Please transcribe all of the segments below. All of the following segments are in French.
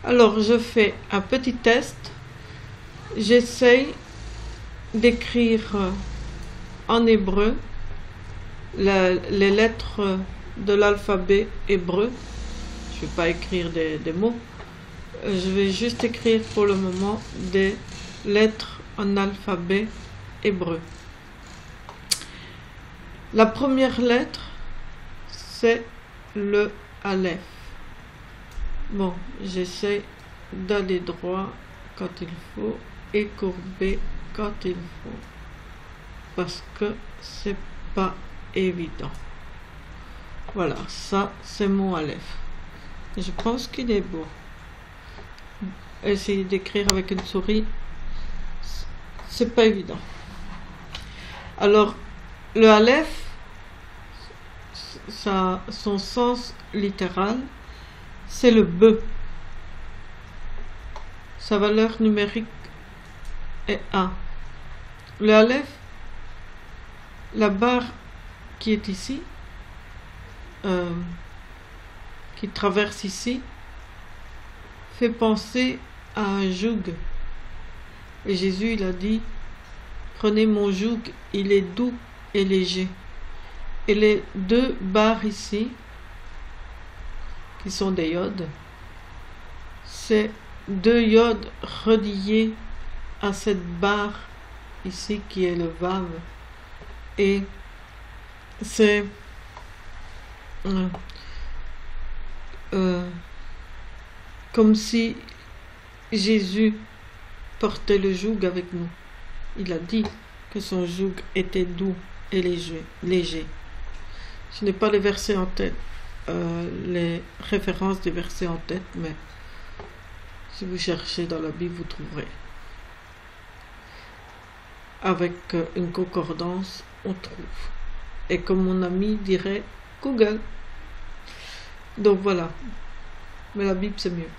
Alors, je fais un petit test. J'essaye d'écrire en hébreu les lettres de l'alphabet hébreu. Je ne vais pas écrire des mots. Je vais juste écrire pour le moment des lettres en alphabet hébreu. La première lettre, c'est le Aleph. Bon, j'essaie d'aller droit quand il faut et courber quand il faut, parce que c'est pas évident. Voilà, ça c'est mon Aleph. Je pense qu'il est beau. Essayer d'écrire avec une souris, c'est pas évident. Alors, le Aleph, son sens littéral, c'est le bœuf. Sa valeur numérique est 1. Le Aleph, la barre qui est ici, qui traverse ici, fait penser à un joug. Et Jésus, il a dit, prenez mon joug, il est doux et léger. Et les deux barres ici, qui sont des iodes, c'est deux iodes reliés à cette barre ici qui est le vav. Et c'est comme si Jésus portait le joug avec nous. Il a dit que son joug était doux et léger. Je n'ai pas les versets en tête, les références des versets en tête, mais si vous cherchez dans la Bible, vous trouverez. Avec une concordance, on trouve. Et comme mon ami dirait, Google. Donc voilà. Mais la Bible, c'est mieux.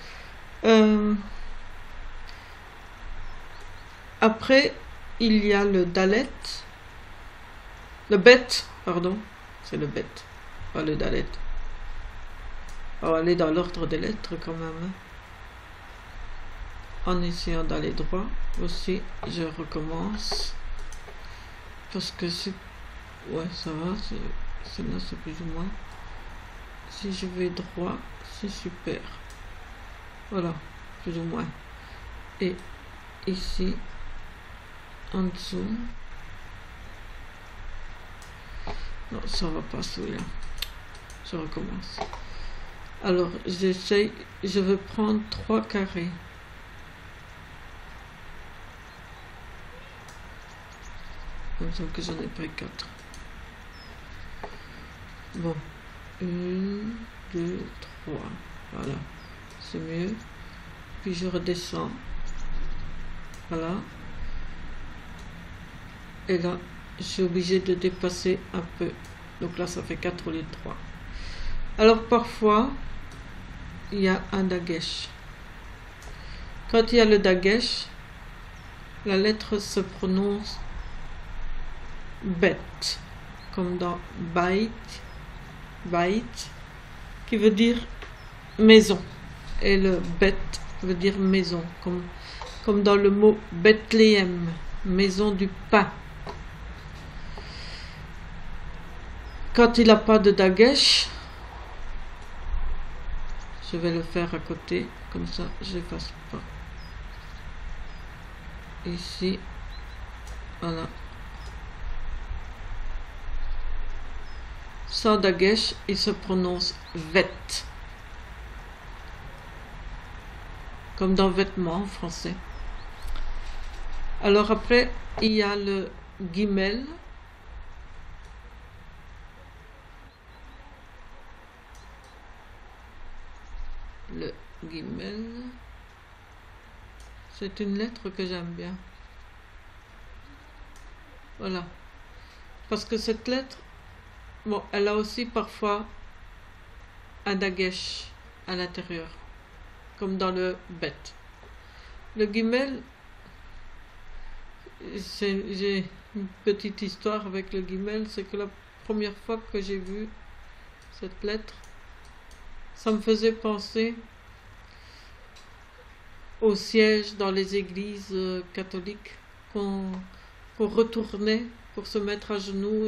Après, il y a le Dalet. Le Bet, pardon. C'est le Bet, pas le Dalet. On va aller dans l'ordre des lettres quand même. Hein. En essayant d'aller droit. Aussi, je recommence. Parce que c'est... Ouais, ça va. Sinon, c'est plus ou moins. Si je vais droit, c'est super. Voilà, plus ou moins. Et ici, en dessous. Non, ça va pas celui-là. Je recommence. Alors, j'essaye. Je vais prendre 3 carrés. Comme ça que j'en ai pris 4. Bon. 1, 2, 3. Voilà. C'est mieux. Puis je redescends. Voilà. Et là, je suis obligée de dépasser un peu. Donc là, ça fait 4 au lieu de 3. Alors parfois, il y a un dagesh. Quand il y a le dagesh, la lettre se prononce bet, comme dans bait, qui veut dire maison. Et le bet veut dire maison, comme dans le mot Bethléem, maison du pain. Quand il n'a pas de dagesh, je vais le faire à côté, comme ça je n'efface pas. Ici, voilà. Sans dagesh, il se prononce vet. Comme dans vêtements en français. Alors après, il y a le gimel. Le gimel, c'est une lettre que j'aime bien. Voilà. Parce que cette lettre, bon, elle a aussi parfois un dagesh à l'intérieur, comme dans le bet. Le gimel, j'ai une petite histoire avec le gimel, c'est que la première fois que j'ai vu cette lettre, ça me faisait penser au siège dans les églises catholiques qu'on retournait pour se mettre à genoux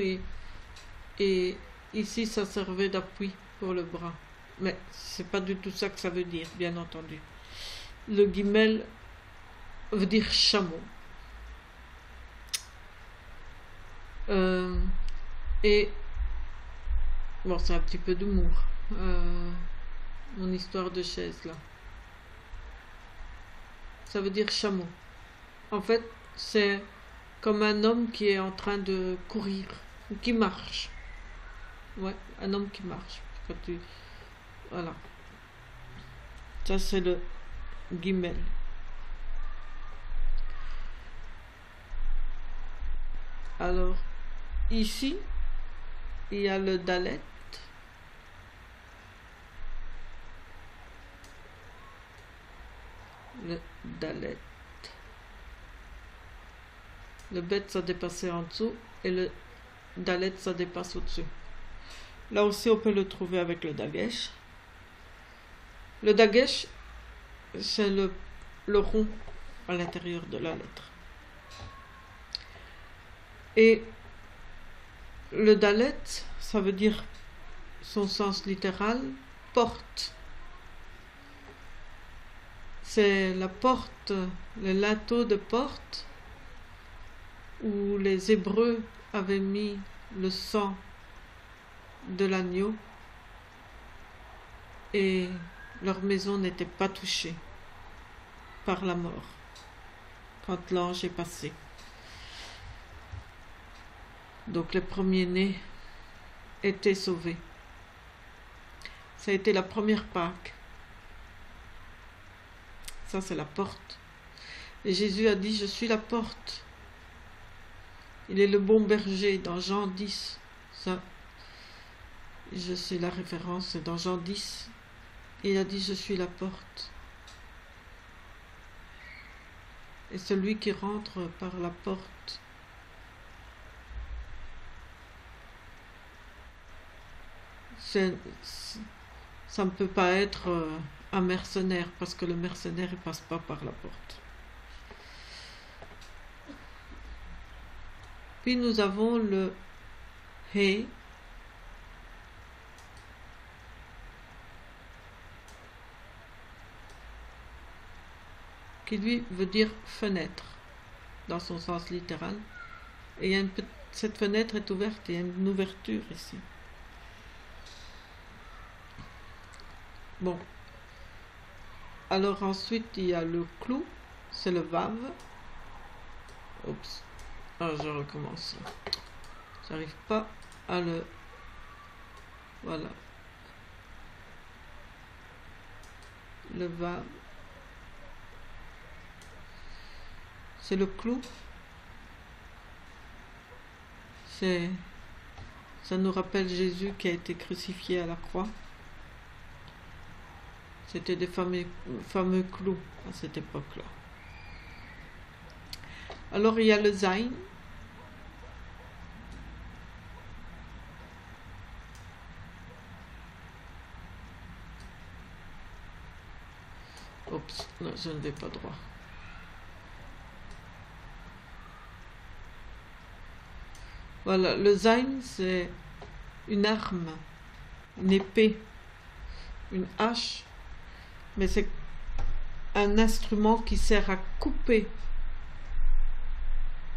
et ici ça servait d'appui pour le bras. Mais c'est pas du tout ça que ça veut dire, bien entendu. Le guimel veut dire chameau. Et bon, c'est un petit peu d'humour, mon histoire de chaise là. Ça veut dire chameau. En fait, c'est comme un homme qui est en train de courir ou qui marche. Ouais, un homme qui marche. Voilà. Ça, c'est le guimel. Alors, ici, il y a le dalet. Le dalet. Le bet, ça dépassait en dessous et le dalet, ça dépasse au-dessus. Là aussi, on peut le trouver avec le dagesh. Le dagesh, c'est le rond à l'intérieur de la lettre. Et le dalet, ça veut dire, son sens littéral, porte. C'est la porte, le linteau de porte où les Hébreux avaient mis le sang de l'agneau et leur maison n'était pas touchée par la mort quand l'ange est passé. Donc les premiers-nés étaient sauvés. Ça a été la première Pâque. Ça, c'est la porte. Et Jésus a dit, je suis la porte. Il est le bon berger dans Jean 10. Ça, je sais la référence, c'est dans Jean 10. Il a dit, je suis la porte. Et celui qui rentre par la porte ça ne peut pas être un mercenaire, parce que le mercenaire ne passe pas par la porte. Puis nous avons le He, qui lui veut dire fenêtre, dans son sens littéral. Et cette fenêtre est ouverte, il y a une ouverture ici. Bon. Alors ensuite, il y a le clou, c'est le vav. Oups. Ah, je recommence. J'arrive pas à le... Voilà. Le vav. C'est le clou. Ça nous rappelle Jésus qui a été crucifié à la croix. C'était des fameux clous à cette époque-là. Alors il y a le Zayn. Oups, non, je ne vais pas droit. Voilà, le Zayn, c'est une arme, une épée, une hache. Mais c'est un instrument qui sert à couper,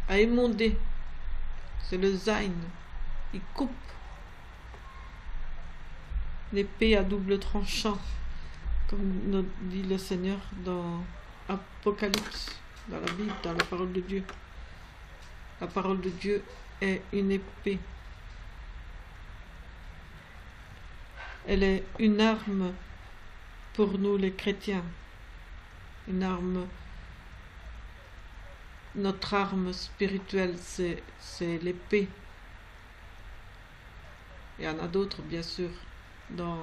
à émonder. C'est le Zayn. Il coupe. L'épée à double tranchant, comme nous dit le Seigneur dans Apocalypse, dans la Bible, dans la parole de Dieu. La parole de Dieu est une épée. Elle est une arme pour nous les chrétiens, une arme, notre arme spirituelle, c'est l'épée. Il y en a d'autres, bien sûr, dans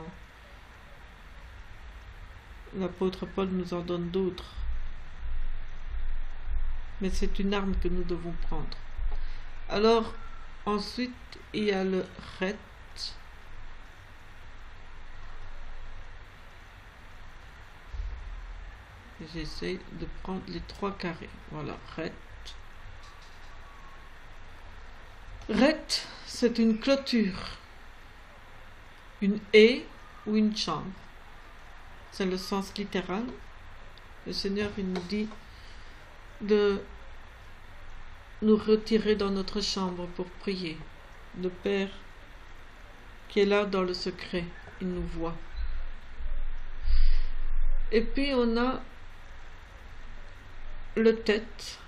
l'apôtre Paul nous en donne d'autres. Mais c'est une arme que nous devons prendre. Alors, ensuite, il y a le Ret. J'essaie de prendre les 3 carrés. Voilà, recte. Recte, c'est une clôture, une haie ou une chambre. C'est le sens littéral. Le Seigneur, il nous dit de nous retirer dans notre chambre pour prier. Le Père qui est là dans le secret, il nous voit. Et puis on a le tête.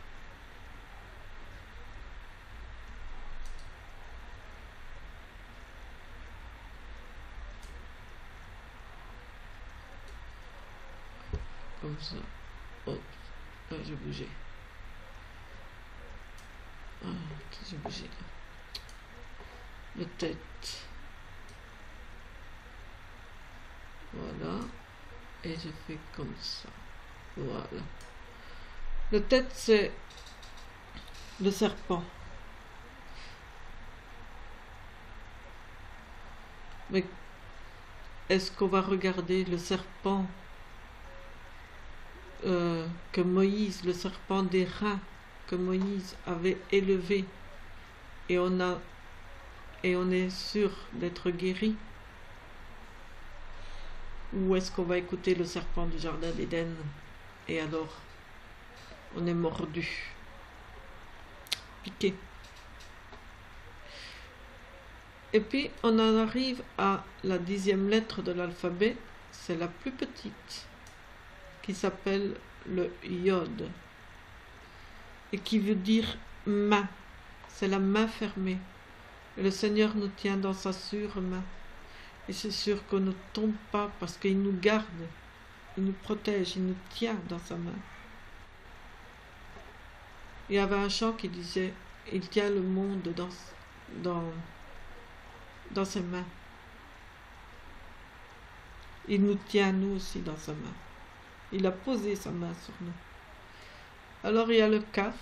Comme ça. Hop, là j'ai bougé. Ah, j'ai bougé là. Le tête. Voilà. Et je fais comme ça. Voilà. Le tête, c'est le serpent. Mais est-ce qu'on va regarder le serpent que Moïse, le serpent des reins que Moïse avait élevé, et on est sûr d'être guéri? Ou est-ce qu'on va écouter le serpent du jardin d'Éden et alors on est mordu, piqué? Et puis on en arrive à la 10e lettre de l'alphabet, c'est la plus petite, qui s'appelle le Yod, et qui veut dire main. C'est la main fermée. Et le Seigneur nous tient dans sa sûre main. Et c'est sûr qu'on ne tombe pas parce qu'il nous garde, il nous protège, il nous tient dans sa main. Il y avait un chant qui disait « Il tient le monde dans ses mains ». Il nous tient nous aussi dans sa main. Il a posé sa main sur nous. Alors il y a le Kaf.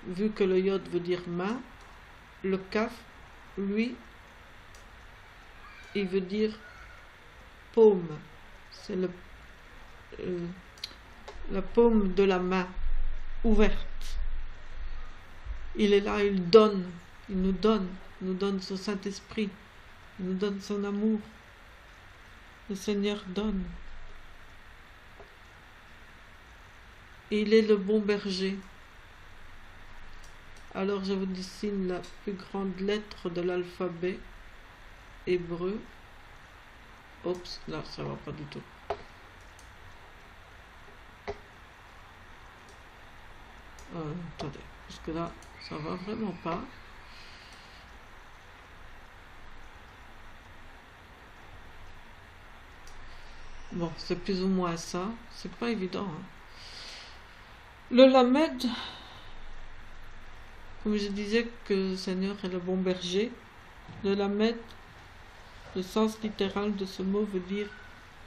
Vu que le Yod veut dire main, le Kaf, lui, il veut dire paume. C'est la paume de la main ouverte. Il est là, il donne, il nous donne son Saint-Esprit, il nous donne son amour. Le Seigneur donne. Et il est le bon berger. Alors je vous dessine la plus grande lettre de l'alphabet hébreu. Oups, là ça va pas du tout. Attendez, parce que là ça va vraiment pas. Bon, c'est plus ou moins ça. C'est pas évident. Hein. Le Lamed, comme je disais que le Seigneur est le bon berger, le Lamed, le sens littéral de ce mot veut dire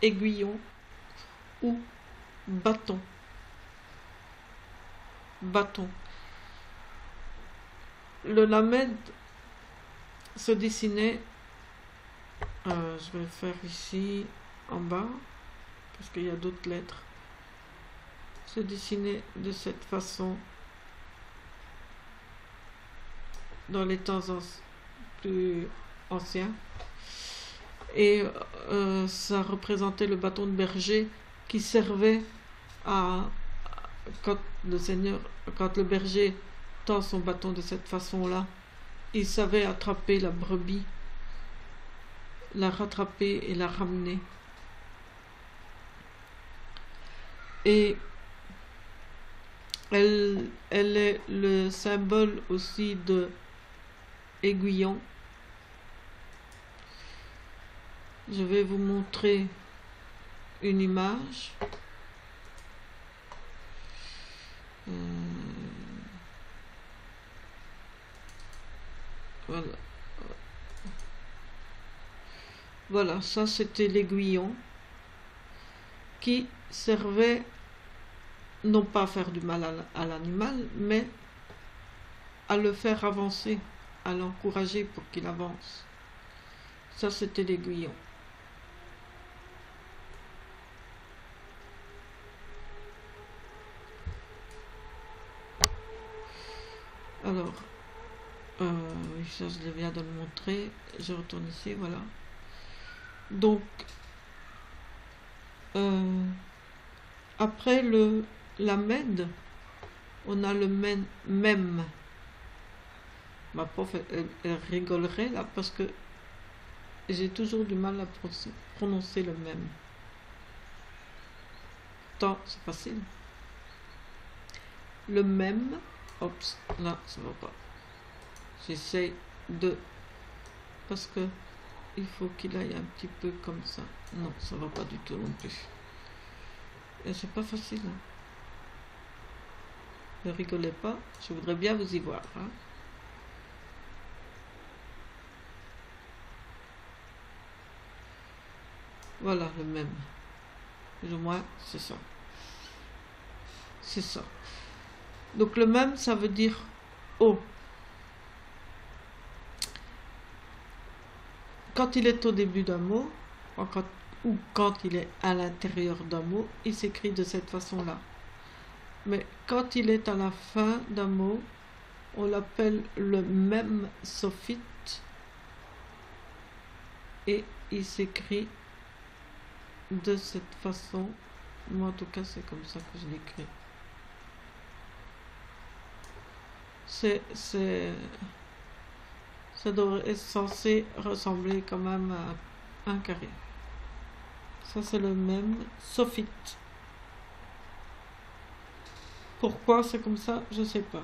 aiguillon ou bâton. Bâton. Le Lamed se dessinait, je vais le faire ici en bas, parce qu'il y a d'autres lettres, se dessinait de cette façon dans les temps plus anciens, et ça représentait le bâton de berger qui servait quand le berger tend son bâton de cette façon-là, il savait attraper la brebis, la rattraper et la ramener. Et elle est le symbole aussi de aiguillon. Je vais vous montrer une image. Voilà. Voilà, ça c'était l'aiguillon qui servait non pas à faire du mal à l'animal, mais à le faire avancer, à l'encourager pour qu'il avance. Ça c'était l'aiguillon. Alors, ça je viens de le montrer. Je retourne ici, voilà. Donc, après la med, on a le même. Ma prof, elle rigolerait là parce que j'ai toujours du mal à prononcer le même. Pourtant, c'est facile. Le même, hop, là, ça va pas. J'essaie de... Parce que il faut qu'il aille un petit peu comme ça. Non, ça va pas du tout non plus. Et c'est pas facile. Hein. Ne rigolez pas, je voudrais bien vous y voir. Hein. Voilà, le même. Plus ou moins, c'est ça. C'est ça. Donc le même, ça veut dire O. Quand il est au début d'un mot, ou quand il est à l'intérieur d'un mot, il s'écrit de cette façon-là. Mais quand il est à la fin d'un mot, on l'appelle le même sophite et il s'écrit de cette façon. Moi en tout cas c'est comme ça que je l'écris. Ça devrait être censé ressembler quand même à un carré. Ça c'est le même sophite. Pourquoi c'est comme ça, je sais pas.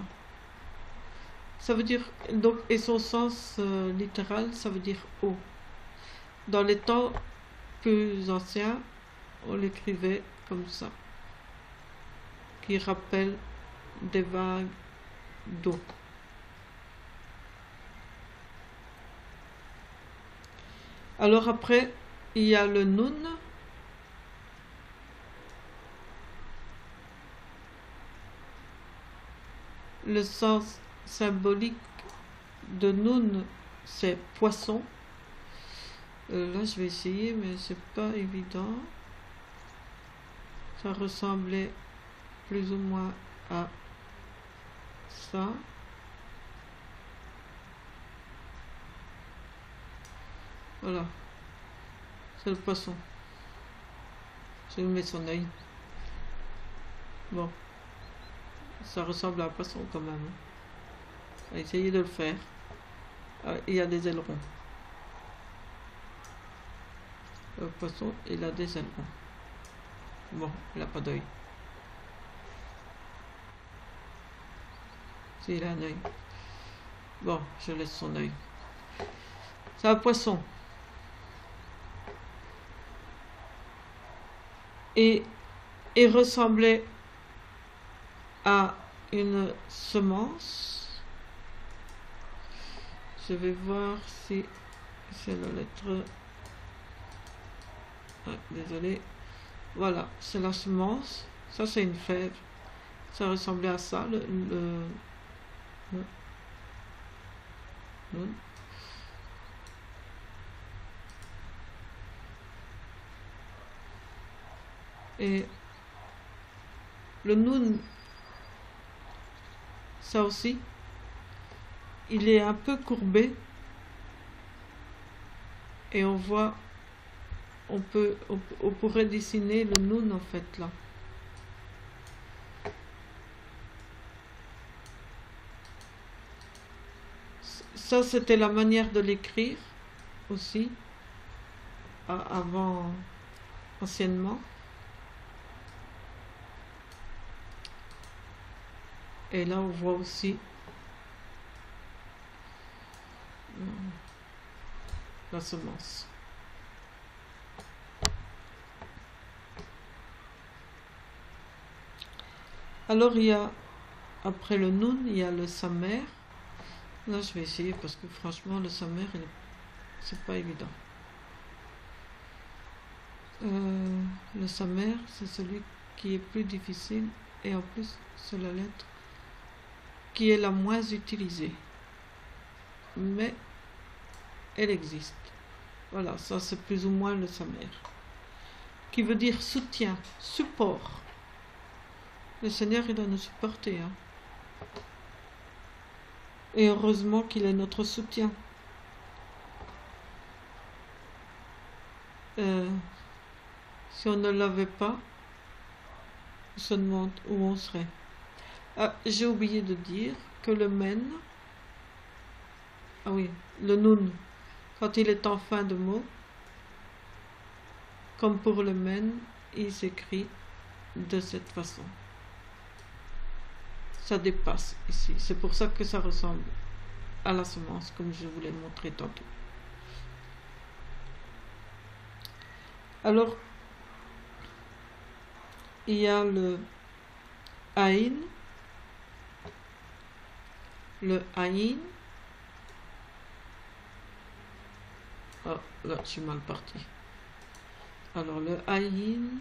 Ça veut dire donc, et son sens littéral, ça veut dire eau. Dans les temps plus anciens, on l'écrivait comme ça, qui rappelle des vagues d'eau. Alors après, il y a le nun. Le sens symbolique de nun, c'est poisson. Là, je vais essayer, mais c'est pas évident. Ça ressemblait plus ou moins à ça. Voilà. C'est le poisson. Je vais mettre son œil. Bon. Ça ressemble à un poisson quand même. On va essayer de le faire. Il y a des ailerons. Le poisson, il a des ailerons. Bon, il n'a pas d'œil. Si, il a un œil. Bon, je laisse son œil. C'est un poisson. Et il ressemblait à une semence. Je vais voir si c'est la lettre... Ah, désolé. Voilà, c'est la semence. Ça, c'est une fève. Ça ressemblait à ça, le et le nun, ça aussi, il est un peu courbé et on voit, on pourrait dessiner le nun en fait là. Ça, c'était la manière de l'écrire aussi, anciennement. Et là, on voit aussi la semence. Alors, il y a, après le nun, il y a le samer. Là, je vais essayer parce que franchement, le samer, c'est pas évident. Le samer, c'est celui qui est plus difficile et en plus, c'est la lettre qui est la moins utilisée. Mais elle existe. Voilà, ça c'est plus ou moins le samer. Qui veut dire soutien, support. Le Seigneur, il doit nous supporter. Hein. Et heureusement qu'il est notre soutien. Si on ne l'avait pas, on se demande où on serait. Ah, j'ai oublié de dire que le men, ah oui, le nun, quand il est en fin de mot, comme pour le men, il s'écrit de cette façon. Ça dépasse ici. C'est pour ça que ça ressemble à la semence, comme je vous l'ai montré tantôt. Alors, il y a le aïn, oh, là, je suis mal parti. Alors, le aïn,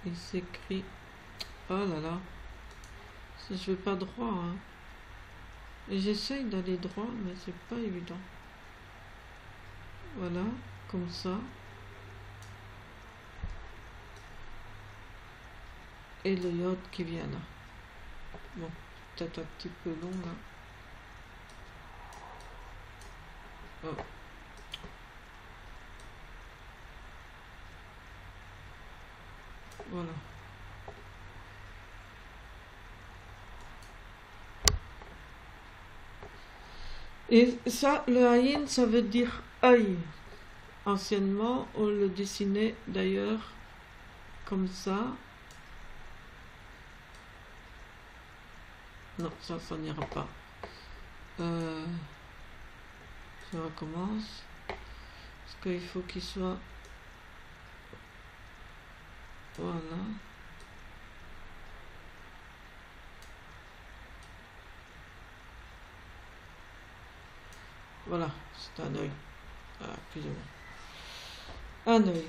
il s'écrit, oh là là, je vais pas droit, hein. J'essaye d'aller droit, mais c'est pas évident. Voilà, comme ça. Et le yod qui vient là. Bon, peut-être un petit peu long là. Oh. Voilà. Et ça, le aïn, ça veut dire œil. Anciennement, on le dessinait d'ailleurs comme ça. Non, ça n'ira pas. Je recommence. Parce qu'il faut qu'il soit... Voilà. Voilà, c'est un œil. Ah, plus ou moins. Un œil.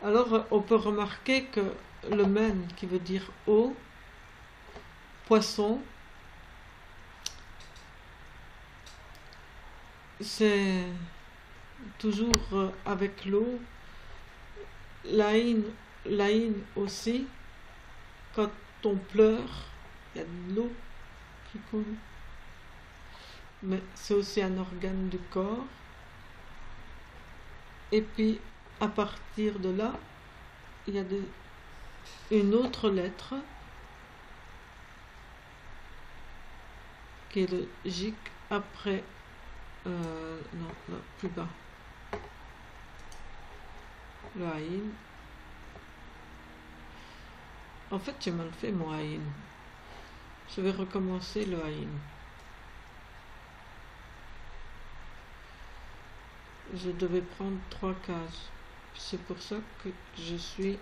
Alors, on peut remarquer que le men, qui veut dire eau, poisson, c'est toujours avec l'eau. L'aïn aussi, quand on pleure, il y a de l'eau qui coule. Mais c'est aussi un organe du corps. Et puis, à partir de là, il y a une autre lettre qui est le jik après, non, plus bas, le haïn. En fait, j'ai mal fait mon haïn. Je vais recommencer le haïn. Je devais prendre 3 cases. C'est pour ça que je suis...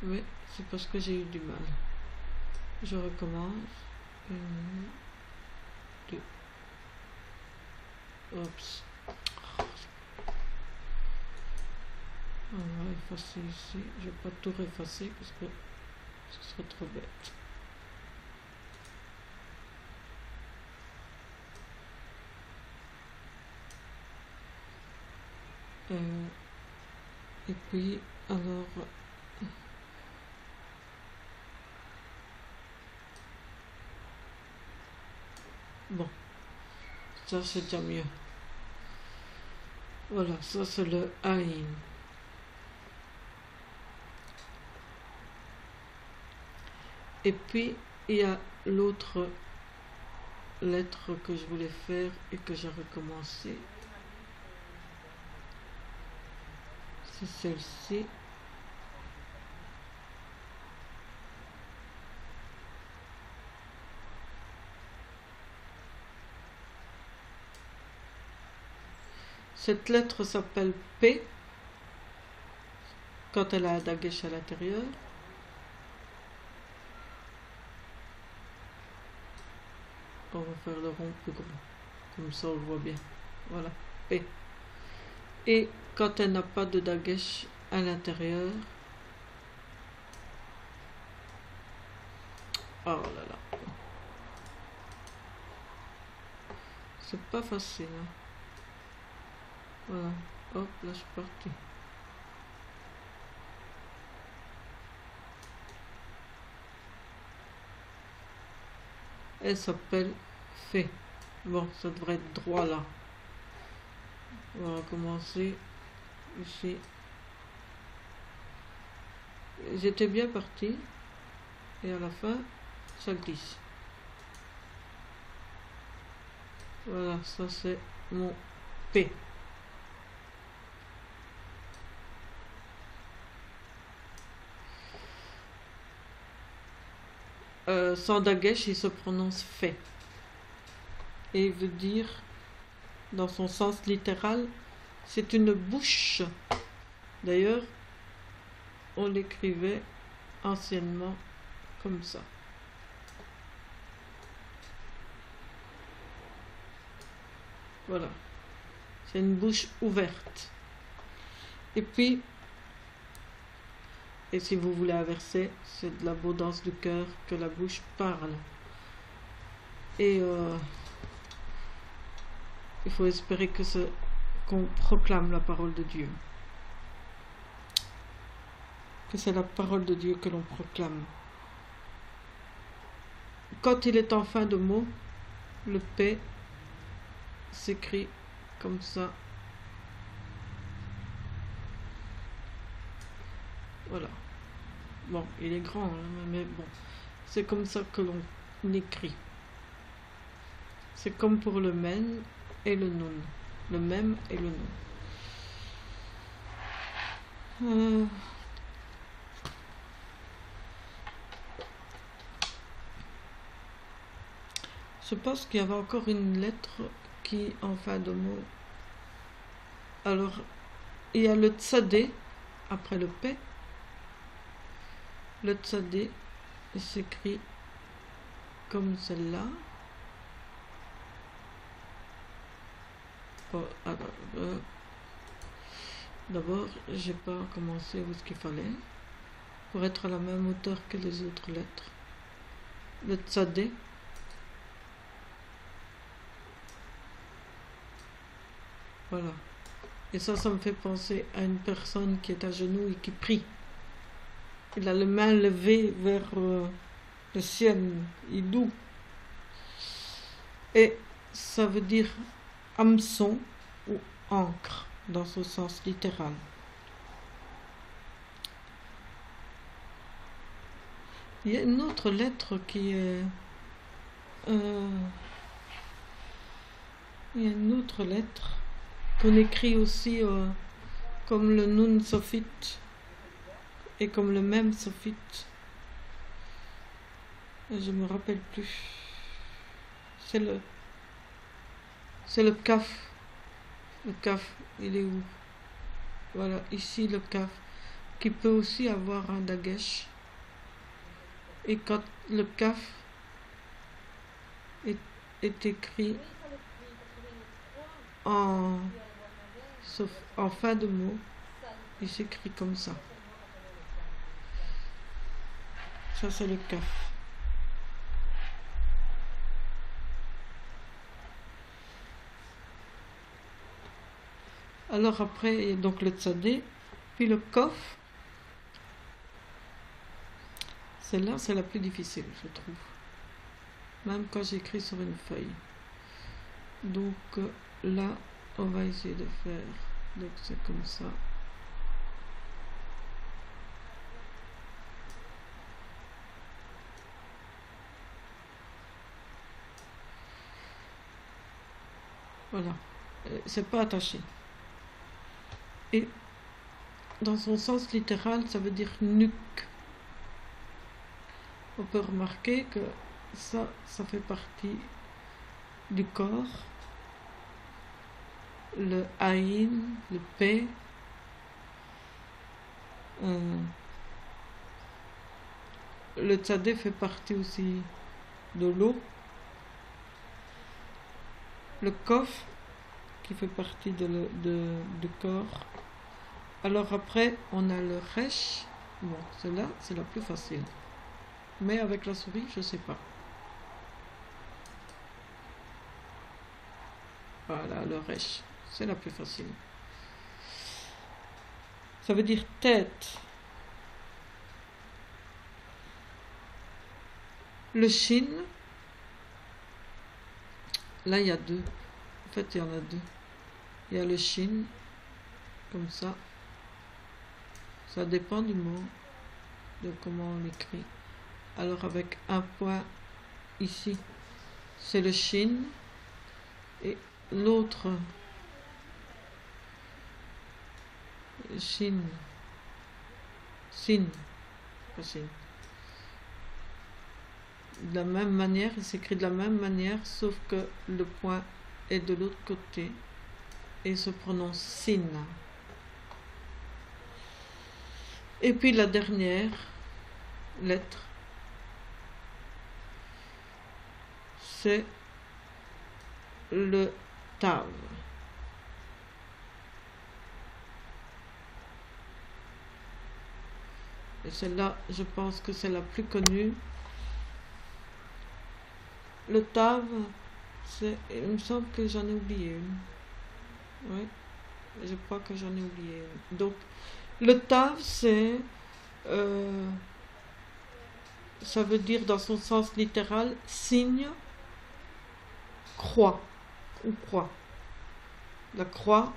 Mais c'est parce que j'ai eu du mal. Je recommence. 1, 2. Oups. On va effacer ici. Je ne vais pas tout effacer parce que ce serait trop bête. Et puis, alors... Bon, ça c'est déjà mieux. Voilà, ça c'est le haïn. Et puis, il y a l'autre lettre que je voulais faire et que j'ai recommencé. C'est celle-ci. Cette lettre s'appelle P quand elle a un dagesh à l'intérieur. On va faire le rond plus grand, comme ça on le voit bien. Voilà, P. Et quand elle n'a pas de dagesh à l'intérieur, oh là là, c'est pas facile, hein. Voilà, hop, là je suis parti. elle s'appelle fait. Bon, ça devrait être droit là. On va commencer ici. J'étais bien parti et à la fin ça glisse. Voilà, ça c'est mon P. Sans dagesh, il se prononce fait. Et il veut dire, dans son sens littéral, c'est une bouche. D'ailleurs, on l'écrivait anciennement comme ça. Voilà. C'est une bouche ouverte. Et puis, et si vous voulez inverser, c'est de l'abondance du cœur que la bouche parle. Et il faut espérer qu'on proclame la parole de Dieu. Que c'est la parole de Dieu que l'on proclame. Quand il est en fin de mot, le P s'écrit comme ça. Voilà. Bon, il est grand, hein, mais bon. C'est comme ça que l'on écrit. C'est comme pour le men et le nun. Le même et le nun. Je pense qu'il y avait encore une lettre qui, en fin de mot. Alors, il y a le tsadé après le P. Le tsadé s'écrit comme celle-là. Oh, alors, d'abord, j'ai pas commencé où ce qu'il fallait pour être à la même hauteur que les autres lettres. Le tsadé. Voilà. Et ça me fait penser à une personne qui est à genoux et qui prie. Il a les mains levées vers le ciel, hidou. Et ça veut dire hameçon ou encre dans ce sens littéral. Il y a une autre lettre qui est... il y a une autre lettre qu'on écrit aussi comme le nun sophite et comme le même sophite. Je me rappelle plus. C'est le kaf. Le kaf, il est où? Voilà, ici le kaf, qui peut aussi avoir un dagesh. Et quand le kaf est écrit en fin de mot, il s'écrit comme ça. Ça c'est le kaf. Alors après, il y a donc le tzadé, puis le kof. Celle-là, c'est la plus difficile, je trouve. Même quand j'écris sur une feuille. Donc là, on va essayer de faire. Donc c'est comme ça. Voilà. C'est pas attaché. Et dans son sens littéral, ça veut dire nuque. On peut remarquer que ça fait partie du corps. Le aïn, le p. Le tzadé fait partie aussi de l'eau. Le kof, qui fait partie du corps. Alors après, on a le resh. Bon, celle-là, c'est la plus facile. Mais avec la souris, je sais pas. Voilà, le resh. C'est la plus facile. Ça veut dire tête. Le shin, Là, il y a deux. En fait, il y en a deux. Il y a le shin, comme ça. Ça dépend du mot, de comment on l'écrit. Alors, avec un point ici, c'est le shin. Et l'autre, shin, sin, pas shin. De la même manière, il s'écrit de la même manière, sauf que le point est de l'autre côté et se prononce sin. Et puis la dernière lettre, c'est le tav. Et celle-là, je pense que c'est la plus connue. Le tav, il me semble que j'en ai oublié une. Oui, je crois que j'en ai oublié une. Donc, le tav, c'est... ça veut dire dans son sens littéral, signe, croix, ou croix. La croix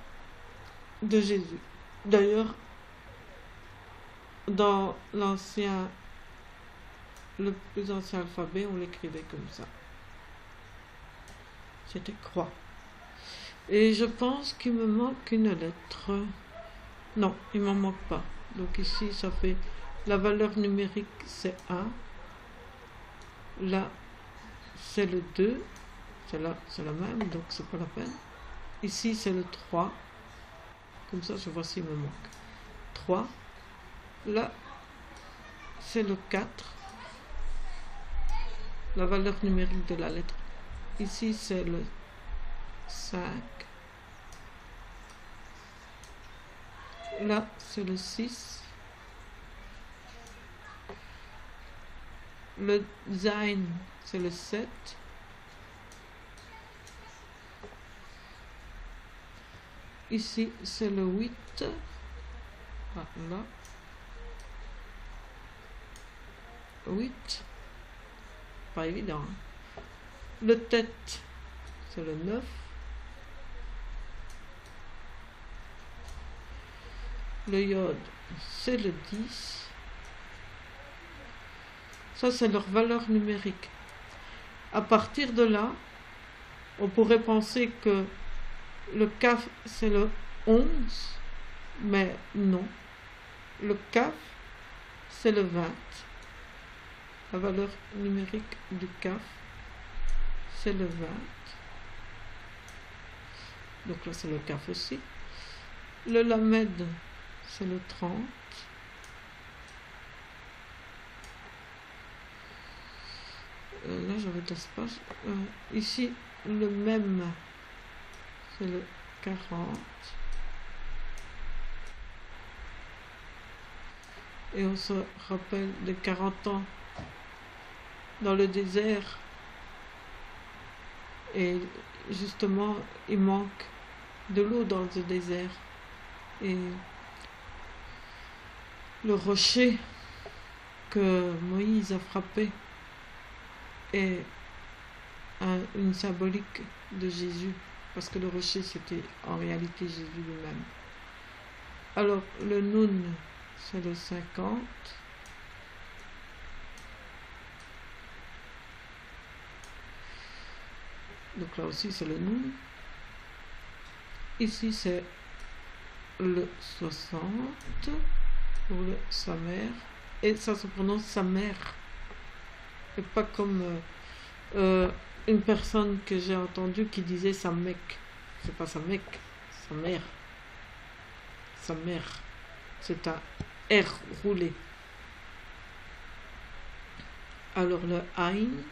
de Jésus. D'ailleurs, dans le plus ancien alphabet, on l'écrivait comme ça. C'était croix. Et je pense qu'il me manque une lettre. Non, il m'en manque pas. Donc ici, ça fait... La valeur numérique, c'est 1. Là, c'est le 2. Là, c'est la même, donc c'est pas la peine. Ici, c'est le 3. Comme ça, je vois s'il me manque. 3. Là, c'est le 4. La valeur numérique de la lettre. Ici, c'est le 5. Là, c'est le 6. Le Zain, c'est le 7. Ici, c'est le 8. Voilà. 8. Pas évident. Hein. Le tête, c'est le 9. Le yod, c'est le 10. Ça, c'est leur valeur numérique. À partir de là, on pourrait penser que le kaf, c'est le 11, mais non. Le kaf, c'est le 20. La valeur numérique du kaf, c'est le 20. Donc là, c'est le kaf aussi. Le lamed, c'est le 30. Là, j'avais de l'espace. Ici, le même, c'est le 40. Et on se rappelle de 40 ans dans le désert. Et justement, il manque de l'eau dans le désert. Et le rocher que Moïse a frappé est une symbolique de Jésus, parce que le rocher, c'était en réalité Jésus lui-même. Alors, le Nun, c'est le 50. Donc là aussi, c'est le Nun. Ici, c'est le 60 pour le Samer. Et ça se prononce Samer. Et pas comme une personne que j'ai entendue qui disait sa mec. C'est pas sa mec, sa mère. Sa mère. C'est un R roulé. Alors le Aïn,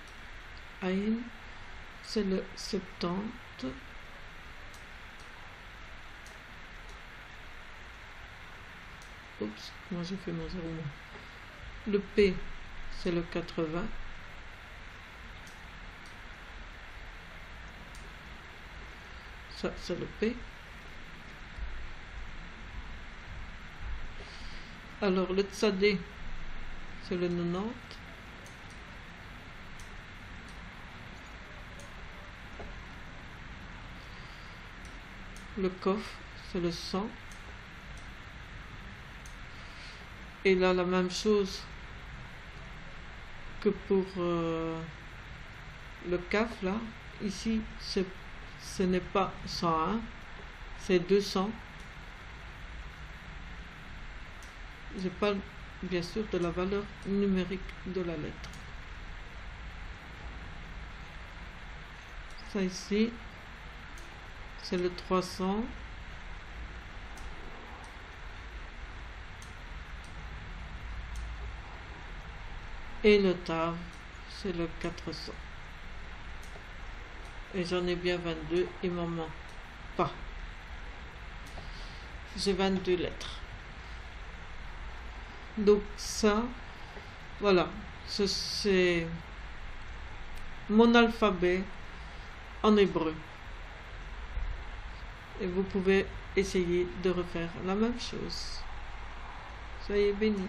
c'est le 70. Oups, moi j'ai fait mon 0. Le P, c'est le 80. Ça, c'est le P. Alors, le Tsadé, c'est le 90. Le coffre, c'est le 100. Et là, la même chose que pour le CAF, là. Ici, ce n'est pas 101, c'est 200. Je parle bien sûr de la valeur numérique de la lettre. Ça ici, c'est le 300. Et le tard, c'est le 400. Et j'en ai bien 22, il m'en manque pas. J'ai 22 lettres. Donc ça, voilà, c'est mon alphabet en hébreu. Et vous pouvez essayer de refaire la même chose. Soyez bénis.